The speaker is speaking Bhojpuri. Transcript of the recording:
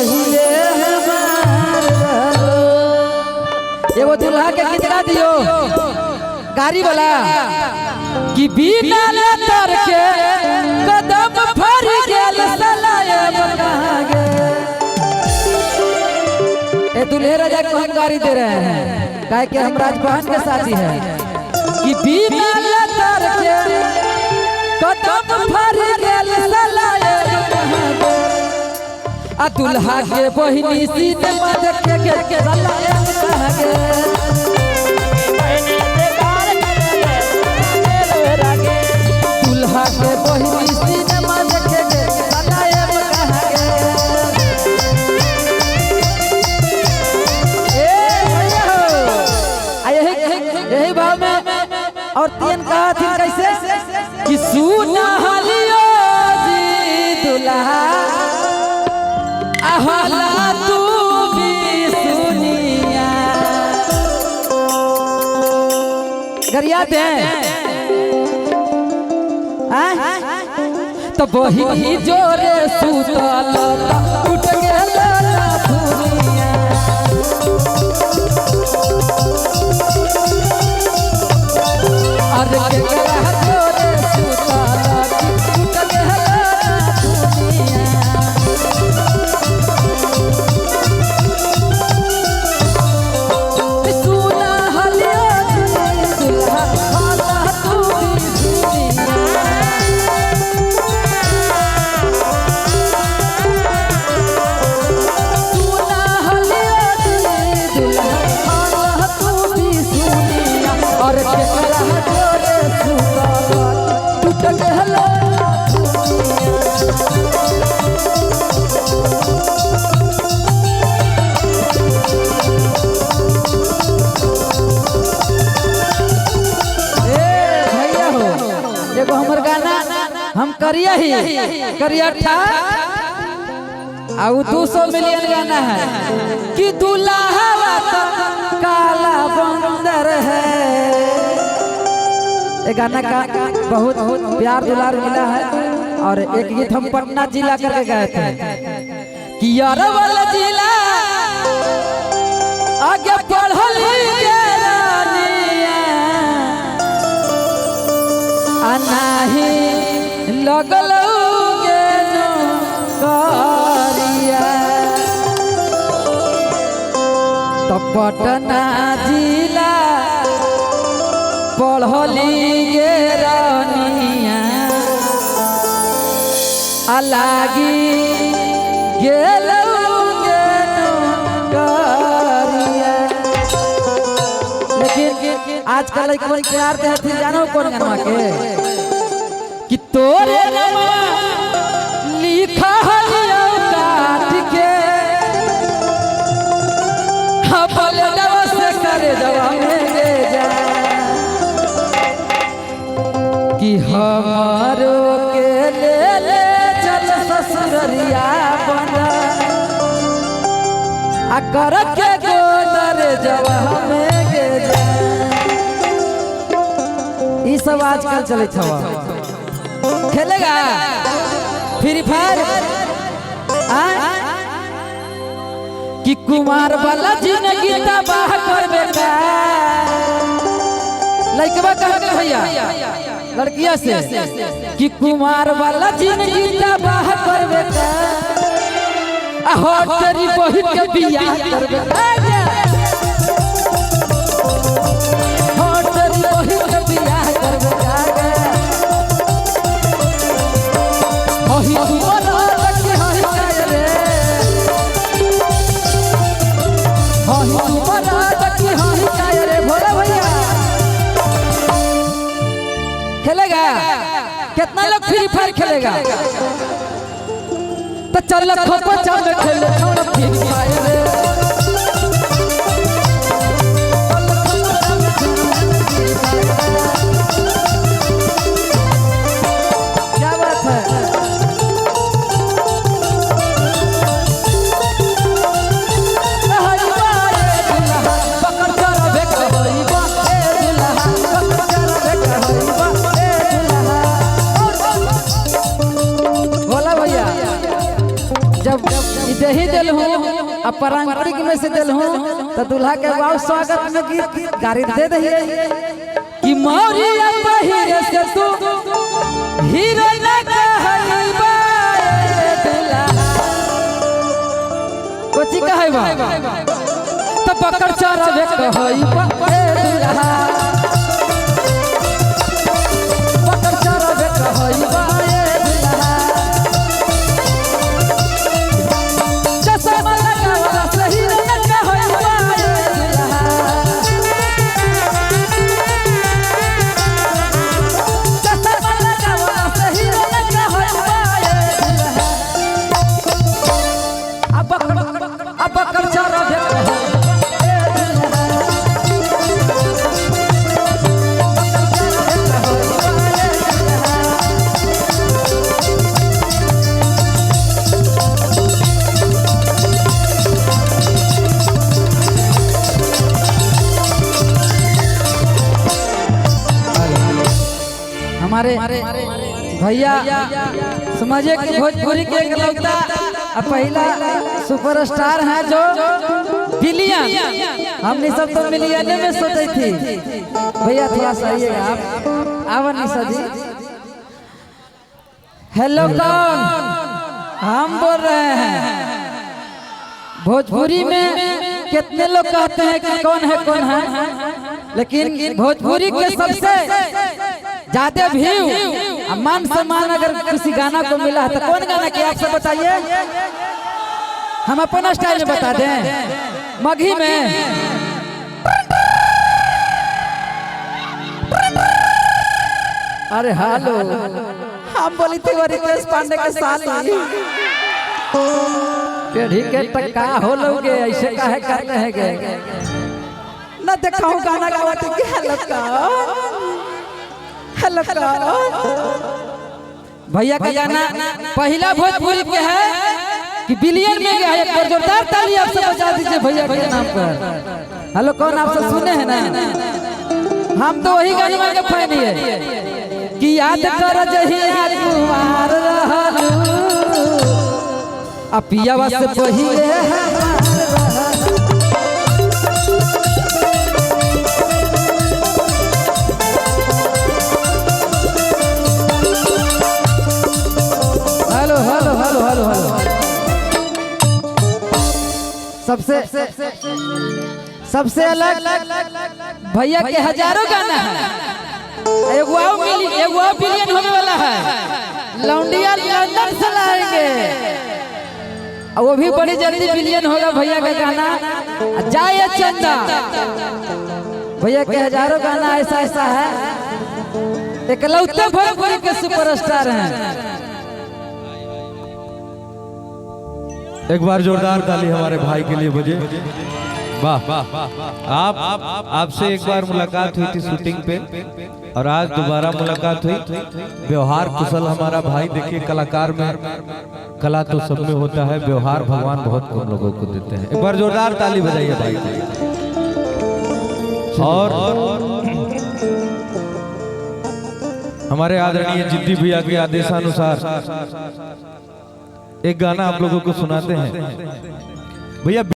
पहिले एगो दुल्हा के गीत गा दियो गाड़ी वाला कि बिना लतर के कदम फर गेल सलायब कहाँ गे। ए दुल्हे राजा को हम गाड़ी दे रहे हैं काहे कि हम राजबहन के साथी हैं कि बिना लतर के कदम फर गेल सलायब कहाँ गे। आ दुल्हा के बहिनी सीने मद के सलायब कहाँ गे। दुल्हा के बहिनी सीने मद के सलायब कहाँ गे। यही भाव में और तीन कहा थी कैसे कि सुना हलियो जी दुल्हा अहला तू भी सुनिया गरियाते हैं तो बहिनी जोरे सुतल उठ गेल दुनिया। अरे केकरा जोरे सुतल उठ गेल दुनिया। सुना हलियो दुल्हा अहला तू भी सुनिया। हमर गाना हम करिया ही करिया ठा आउ 200 मिलियन गाना है कि दुल्हा काला बंदर है। ये गाना का बहुत प्यार दुलार मिला है और एक गीत हम पटना जिला करके गाए थे कि अरवल जिला आगे पढ़ली अनाही लगल करिया तो पटना जिला पढ़ली गे रानिया अलागी गेल लेकिन आजकल एक प्यार दे थे जानो कौन गाना के कि तोरे नामा लिखा हलियो काट के हपल दवा से करे दवा में ले जा कि हमारो के ले चल ससुरिया बना आ कर के गोदर जवा में गे जा। ई सब आजकल चले छवा खेलेगा फ्री फायर कि कुमार वाला जिंदगी तबाह करबे का लइकवा कह के भैया लड़किया से कि कुमार वाला जिंदगी तबाह करबे का आ हो तेरी बहिन के बियाह करबे का हो तेरी बहिन के बियाह करबे का ओही तुम्हारा लगे हई काय रे ओही तुम्हारा लगे हई काय रे भोला भैया खेलेगा कितना लोग फ्री फायर खेलेगा तो चल खपा चल खेले छोड़ फ्री फायर रे क्या बात है। से ही दिल हूँ अब पारंपरिक में से दिल हूँ तो दूल्हा के वाव स्वागत में गीत गाड़ी दे दही कि मौरिया पहिरे से तू हीरो न कहइबा दूल्हा कोची कहइबा तो पकड़ चढ़ावे कहइबा दूल्हा पकड़ चढ़ावे कहइबा हमारे भैया समझे कि भोजपुरी के एकलौता पहला सुपरस्टार है जो बिलियन हमने सब तो मिलियन में सोचे थी भैया थोड़ा सा आइएगा आप आवन निशा जी हेलो कौन हम बोल रहे हैं भोजपुरी में कितने लोग कहते हैं कि कौन है लेकिन भोजपुरी के सबसे ज्यादा व्यू मान सम्मान अगर किसी गाना को मिला है तो कौन गाना की आप सब बताइए हम अपना स्टाइल में बता दें मघी में अरे हेलो हम बोली थी रितेश पांडे के साथ टेढ़ी के टक्का हो लोगे ऐसे काहे कर रहे गए न दिखाऊं गाना गावत की भैया का गाना पहला भोजपुरी के है कि बिलियन में गया एक बार जोरदार ताली आप सब बजा दीजिए भैया के नाम पर हेलो कौन आप सब सुने हैं ना हम तो वही गाना के फैन है कि याद कर जहिया कुमार रहलू आ पियावा से पहिले सबसे अलग भैया के हजारों गाना है एगो बिलियन होने वाला है लौंडिया लंदन से लाएंगे वो भी बड़ी जल्दी बिलियन होगा भैया का गाना जाए चंदा भैया के हजारों गाना ऐसा है एकलौते भोजपुरी के सुपरस्टार हैं एक बार जोरदार ताली हमारे भाई के लिए बजे वाह आपसे एक बार मुलाकात हुई थी शूटिंग पे और आज दोबारा मुलाकात हुई व्यवहार कुशल हमारा भाई देखिए कलाकार में कला तो सब में होता है व्यवहार भगवान बहुत कम लोगों को देते हैं एक बार जोरदार ताली बजाइए भाई के लिए और हमारे आदरणीय जिद्दी भैया के आदेशानुसार एक गाना आप लोगों को सुनाते हैं भैया।